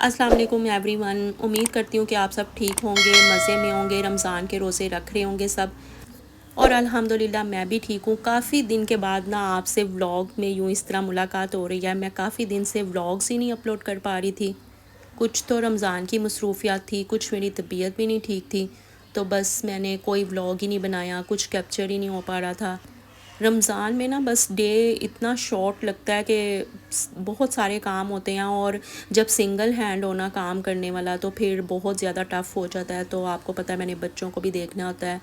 अस्सलाम वालेकुम एवरीवन। उम्मीद करती हूँ कि आप सब ठीक होंगे, मज़े में होंगे, रमज़ान के रोज़े रख रहे होंगे सब। और अल्हम्दुलिल्लाह मैं भी ठीक हूँ। काफ़ी दिन के बाद ना आपसे व्लॉग में यूँ इस तरह मुलाकात हो रही है। मैं काफ़ी दिन से व्लॉग्स ही नहीं अपलोड कर पा रही थी। कुछ तो रमज़ान की मसरूफियात थी, कुछ मेरी तबीयत भी नहीं ठीक थी, तो बस मैंने कोई व्लॉग ही नहीं बनाया, कुछ कैप्चर ही नहीं हो पा रहा था। रमज़ान में ना बस डे इतना शॉर्ट लगता है कि बहुत सारे काम होते हैं, और जब सिंगल हैंड होना काम करने वाला तो फिर बहुत ज़्यादा टफ़ हो जाता है। तो आपको पता है मैंने बच्चों को भी देखना होता है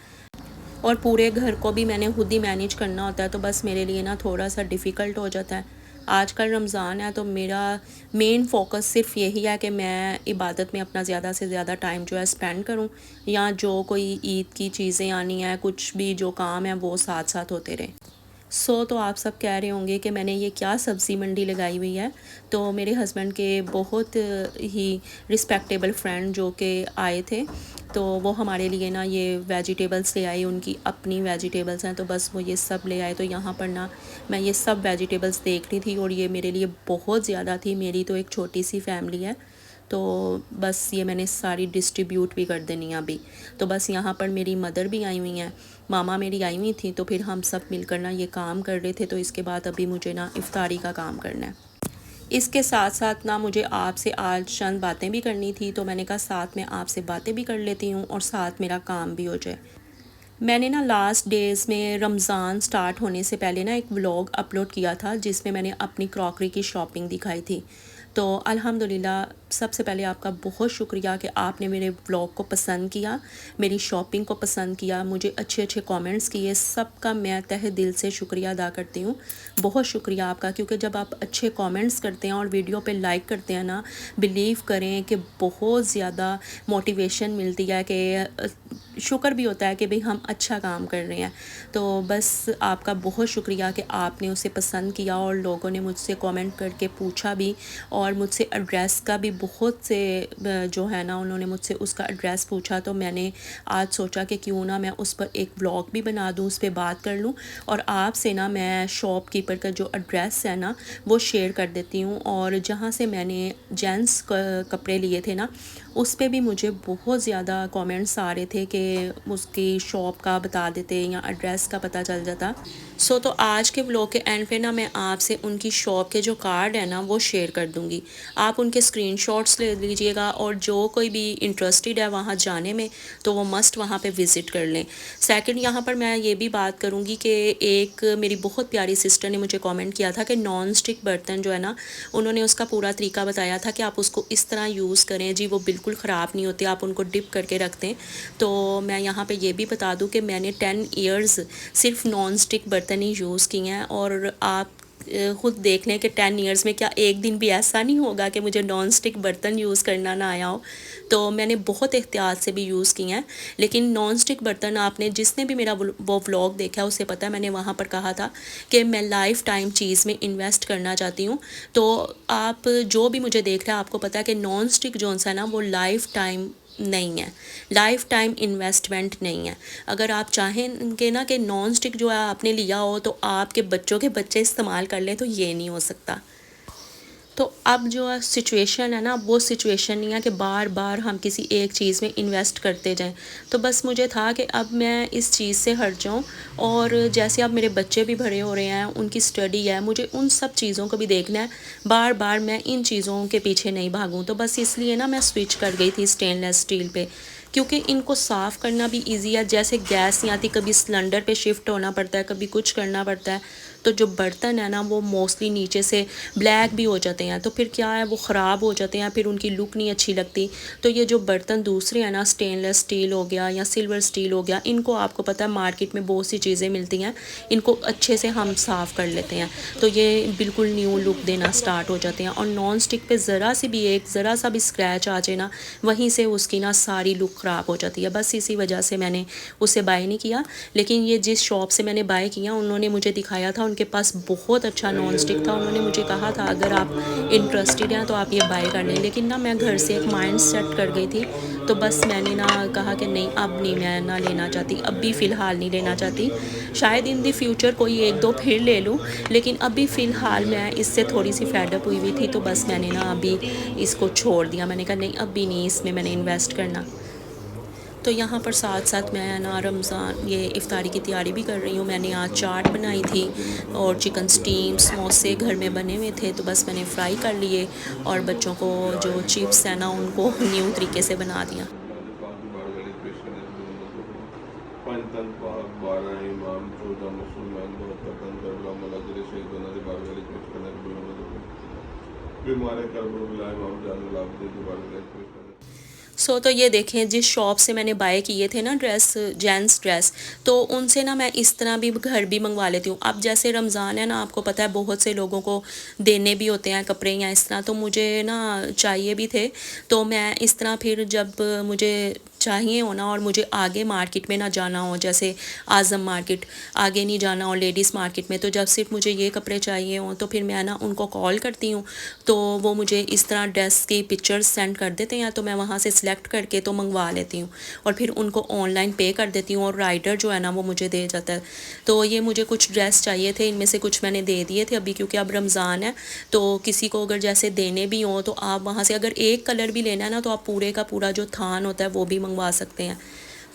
और पूरे घर को भी मैंने खुद ही मैनेज करना होता है, तो बस मेरे लिए ना थोड़ा सा डिफ़िकल्ट हो जाता है। आजकल रमज़ान है तो मेरा मेन फ़ोकस सिर्फ यही है कि मैं इबादत में अपना ज़्यादा से ज़्यादा टाइम जो है स्पेंड करूं, या जो कोई ईद की चीज़ें आनी है, कुछ भी जो काम है वो साथ साथ होते रहें। तो आप सब कह रहे होंगे कि मैंने ये क्या सब्ज़ी मंडी लगाई हुई है। तो मेरे हस्बैंड के बहुत ही रिस्पेक्टेबल फ्रेंड जो कि आए थे, तो वो हमारे लिए ना ये वेजिटेबल्स ले आए। उनकी अपनी वेजिटेबल्स हैं, तो बस वो ये सब ले आए। तो यहाँ पर ना मैं ये सब वेजिटेबल्स देख रही थी और ये मेरे लिए बहुत ज़्यादा थी। मेरी तो एक छोटी सी फैमिली है, तो बस ये मैंने सारी डिस्ट्रीब्यूट भी कर देनी है अभी। तो बस यहाँ पर मेरी मदर भी आई हुई हैं, मामा मेरी आई हुई थी, तो फिर हम सब मिलकर ना ये काम कर रहे थे। तो इसके बाद अभी मुझे ना इफ्तारी का काम करना है। इसके साथ साथ ना मुझे आपसे आज चंद बातें भी करनी थी, तो मैंने कहा साथ में आपसे बातें भी कर लेती हूँ और साथ मेरा काम भी हो जाए। मैंने ना लास्ट डेज़ में रमज़ान स्टार्ट होने से पहले ना एक व्लॉग अपलोड किया था, जिसमें मैंने अपनी क्रॉकरी की शॉपिंग दिखाई थी। तो अल्हम्दुलिल्लाह सबसे पहले आपका बहुत शुक्रिया कि आपने मेरे व्लॉग को पसंद किया, मेरी शॉपिंग को पसंद किया, मुझे अच्छे अच्छे कमेंट्स किए। सबका मैं तहे दिल से शुक्रिया अदा करती हूँ। बहुत शुक्रिया आपका, क्योंकि जब आप अच्छे कमेंट्स करते हैं और वीडियो पे लाइक करते हैं ना, बिलीव करें कि बहुत ज़्यादा मोटिवेशन मिलती है, कि शुक्र भी होता है कि भाई हम अच्छा काम कर रहे हैं। तो बस आपका बहुत शुक्रिया कि आपने उसे पसंद किया, और लोगों ने मुझसे कमेंट करके पूछा भी, और मुझसे एड्रेस का भी बहुत से जो है ना उन्होंने मुझसे उसका एड्रेस पूछा। तो मैंने आज सोचा कि क्यों ना मैं उस पर एक व्लॉग भी बना दूं, उस पर बात कर लूं, और आपसे ना मैं शॉपकीपर का जो एड्रेस है ना वो शेयर कर देती हूँ। और जहाँ से मैंने जेंट्स कपड़े लिए थे ना, उस पे भी मुझे बहुत ज़्यादा कमेंट्स आ रहे थे कि उसकी शॉप का बता देते या एड्रेस का पता चल जाता। तो आज के व्लॉग के एंड पे ना मैं आपसे उनकी शॉप के जो कार्ड है ना वो शेयर कर दूँगी। आप उनके स्क्रीनशॉट्स ले लीजिएगा, और जो कोई भी इंटरेस्टेड है वहाँ जाने में तो वो मस्ट वहाँ पे विज़िट कर लें। सेकंड, यहाँ पर मैं ये भी बात करूँगी कि एक मेरी बहुत प्यारी सिस्टर ने मुझे कमेंट किया था कि नॉन स्टिक बर्तन जो है ना, उन्होंने उसका पूरा तरीका बताया था कि आप उसको इस तरह यूज़ करें जी, वो बिल्कुल ख़राब नहीं होते, आप उनको डिप करके रख दें। तो मैं यहाँ पे ये भी बता दूँ कि मैंने 10 इयर्स सिर्फ नॉन स्टिक बर्तन ही यूज़ किए हैं, और आप खुद देख लें कि 10 इयर्स में क्या एक दिन भी ऐसा नहीं होगा कि मुझे नॉन स्टिक बर्तन यूज़ करना ना आया हो। तो मैंने बहुत एहतियात से भी यूज़ किए हैं। लेकिन नॉन स्टिक बर्तन, आपने जिसने भी मेरा वो व्लॉग देखा है उसे पता है, मैंने वहाँ पर कहा था कि मैं लाइफ टाइम चीज़ में इन्वेस्ट करना चाहती हूँ। तो आप जो भी मुझे देख रहे हैं, आपको पता है कि नॉन स्टिक जो है ना वो लाइफ टाइम नहीं है, लाइफ टाइम इन्वेस्टमेंट नहीं है। अगर आप चाहेंगे ना कि नॉन स्टिक जो है आपने लिया हो तो आपके बच्चों के बच्चे इस्तेमाल कर लें, तो ये नहीं हो सकता। तो अब जो सिचुएशन है ना, वो सिचुएशन नहीं है कि बार बार हम किसी एक चीज़ में इन्वेस्ट करते जाएं। तो बस मुझे था कि अब मैं इस चीज़ से हट जाऊं, और जैसे अब मेरे बच्चे भी बड़े हो रहे हैं, उनकी स्टडी है, मुझे उन सब चीज़ों को भी देखना है। बार बार मैं इन चीज़ों के पीछे नहीं भागूं। तो बस इसलिए ना मैं स्विच कर गई थी स्टेनलेस स्टील पे, क्योंकि इनको साफ़ करना भी ईजी है। जैसे गैस नहीं आती, कभी सिलेंडर पे शिफ्ट होना पड़ता है, कभी कुछ करना पड़ता है, तो जो बर्तन है ना वो मोस्टली नीचे से ब्लैक भी हो जाते हैं, तो फिर क्या है वो ख़राब हो जाते हैं, फिर उनकी लुक नहीं अच्छी लगती। तो ये जो बर्तन दूसरे हैं ना, स्टेनलेस स्टील हो गया या सिल्वर स्टील हो गया, इनको आपको पता है मार्केट में बहुत सी चीज़ें मिलती हैं, इनको अच्छे से हम साफ़ कर लेते हैं, तो ये बिल्कुल न्यू लुक देना स्टार्ट हो जाते हैं। और नॉन स्टिक पे ज़रा सा भी स्क्रैच आ जाए ना, वहीं से उसकी ना सारी लुक ख़राब हो जाती है। बस इसी वजह से मैंने उसे बाय नहीं किया। लेकिन ये जिस शॉप से मैंने बाय किया, उन्होंने मुझे दिखाया था उनके पास बहुत अच्छा नॉन स्टिक था। उन्होंने मुझे कहा था अगर आप इंटरेस्टेड हैं तो आप ये बाय कर लें, लेकिन ना मैं घर से एक माइंड सेट कर गई थी। तो बस मैंने ना कहा कि नहीं, अब नहीं, मैं ना लेना चाहती, अब भी फ़िलहाल नहीं लेना चाहती। शायद इन द फ्यूचर कोई एक दो फिर ले लूँ, लेकिन अभी फ़िलहाल मैं इससे थोड़ी सी फेड अप हुई हुई थी। तो बस मैंने ना अभी इसको छोड़ दिया। मैंने कहा नहीं, अभी नहीं इसमें मैंने इन्वेस्ट करना। तो यहाँ पर साथ साथ मैं ना रमज़ान ये इफ़्तारी की तैयारी भी कर रही हूँ। मैंने आज चाट बनाई थी और चिकन स्टीम समोसे घर में बने हुए थे, तो बस मैंने फ्राई कर लिए और बच्चों को जो चिप्स है ना उनको न्यू तरीके से बना दिया। तो ये देखें, जिस शॉप से मैंने बाय किए थे ना ड्रेस, जेंट्स ड्रेस, तो उनसे ना मैं इस तरह भी घर भी मंगवा लेती हूँ। अब जैसे रमज़ान है ना, आपको पता है बहुत से लोगों को देने भी होते हैं कपड़े या इस तरह, तो मुझे ना चाहिए भी थे। तो मैं इस तरह फिर जब मुझे चाहिए हो ना और मुझे आगे मार्केट में ना जाना हो, जैसे आज़म मार्केट आगे नहीं जाना हो लेडीज़ मार्केट में, तो जब सिर्फ मुझे ये कपड़े चाहिए हों तो फिर मैं ना उनको कॉल करती हूँ। तो वो मुझे इस तरह ड्रेस की पिक्चर्स सेंड कर देते हैं, तो मैं वहाँ से सिलेक्ट करके तो मंगवा लेती हूँ और फिर उनको ऑनलाइन पे कर देती हूँ और राइडर जो है ना वो मुझे दे जाता है। तो ये मुझे कुछ ड्रेस चाहिए थे, इनमें से कुछ मैंने दे दिए थे अभी, क्योंकि अब रमज़ान है। तो किसी को अगर जैसे देने भी हों तो आप वहाँ से अगर एक कलर भी लेना है ना, तो आप पूरे का पूरा जो थान होता है वो भी मंगवा सकते हैं।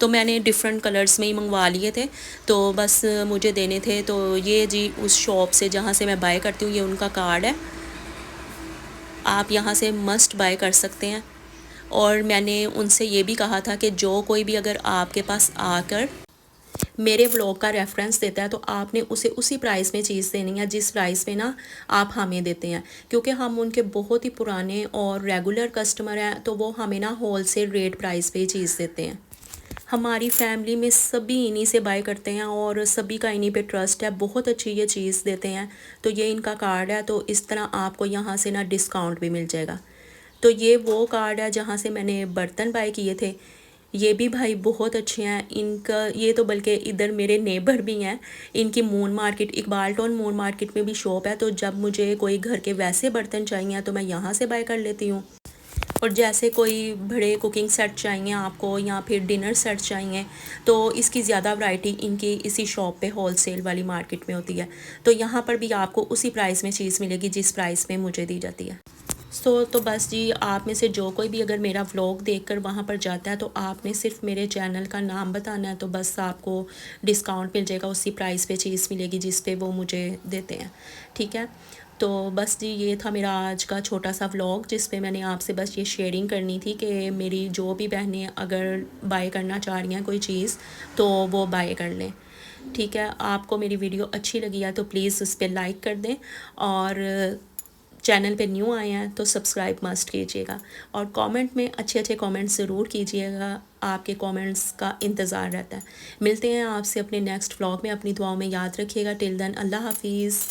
तो मैंने डिफरेंट कलर्स में ही मंगवा लिए थे। तो बस मुझे देने थे। तो ये जी उस शॉप से जहाँ से मैं बाय करती हूँ, ये उनका कार्ड है, आप यहाँ से मस्ट बाय कर सकते हैं। और मैंने उनसे ये भी कहा था कि जो कोई भी अगर आपके पास आकर मेरे व्लॉग का रेफरेंस देता है तो आपने उसे उसी प्राइस में चीज़ देनी है जिस प्राइस में ना आप हमें देते हैं, क्योंकि हम उनके बहुत ही पुराने और रेगुलर कस्टमर हैं। तो वो हमें ना होल सेल रेट प्राइस पे ही चीज़ देते हैं। हमारी फैमिली में सभी इन्हीं से बाय करते हैं और सभी का इन्हीं पे ट्रस्ट है, बहुत अच्छी ये चीज़ देते हैं। तो ये इनका कार्ड है, तो इस तरह आपको यहाँ से ना डिस्काउंट भी मिल जाएगा। तो ये वो कार्ड है जहाँ से मैंने बर्तन बाय किए थे। ये भी भाई बहुत अच्छे हैं इनका, ये तो बल्कि इधर मेरे नेबर भी हैं। इनकी moon market, Iqbal town moon market में भी शॉप है। तो जब मुझे कोई घर के वैसे बर्तन चाहिए तो मैं यहाँ से बाय कर लेती हूँ। और जैसे कोई बड़े कुकिंग सेट चाहिए आपको या फिर डिनर सेट चाहिए, तो इसकी ज़्यादा वैरायटी इनकी इसी शॉप पे होलसेल वाली मार्केट में होती है। तो यहाँ पर भी आपको उसी प्राइस में चीज़ मिलेगी जिस प्राइस में मुझे दी जाती है। तो बस जी, आप में से जो कोई भी अगर मेरा व्लॉग देखकर वहाँ पर जाता है तो आपने सिर्फ मेरे चैनल का नाम बताना है, तो बस आपको डिस्काउंट मिल जाएगा, उसी प्राइस पे चीज़ मिलेगी जिस पे वो मुझे देते हैं। ठीक है। तो बस जी, ये था मेरा आज का छोटा सा व्लॉग जिस पे मैंने आपसे बस ये शेयरिंग करनी थी कि मेरी जो भी बहनें अगर बाय करना चाह रही हैं कोई चीज़ तो वो बाय कर लें। ठीक है। आपको मेरी वीडियो अच्छी लगी है तो प्लीज़ उस पर लाइक कर दें, और चैनल पे न्यू आए हैं तो सब्सक्राइब मस्ट कीजिएगा, और कमेंट में अच्छे अच्छे कमेंट्स ज़रूर कीजिएगा। आपके कमेंट्स का इंतज़ार रहता है। मिलते हैं आपसे अपने नेक्स्ट व्लॉग में। अपनी दुआओं में याद रखिएगा। टिल देन, अल्लाह हाफिज़।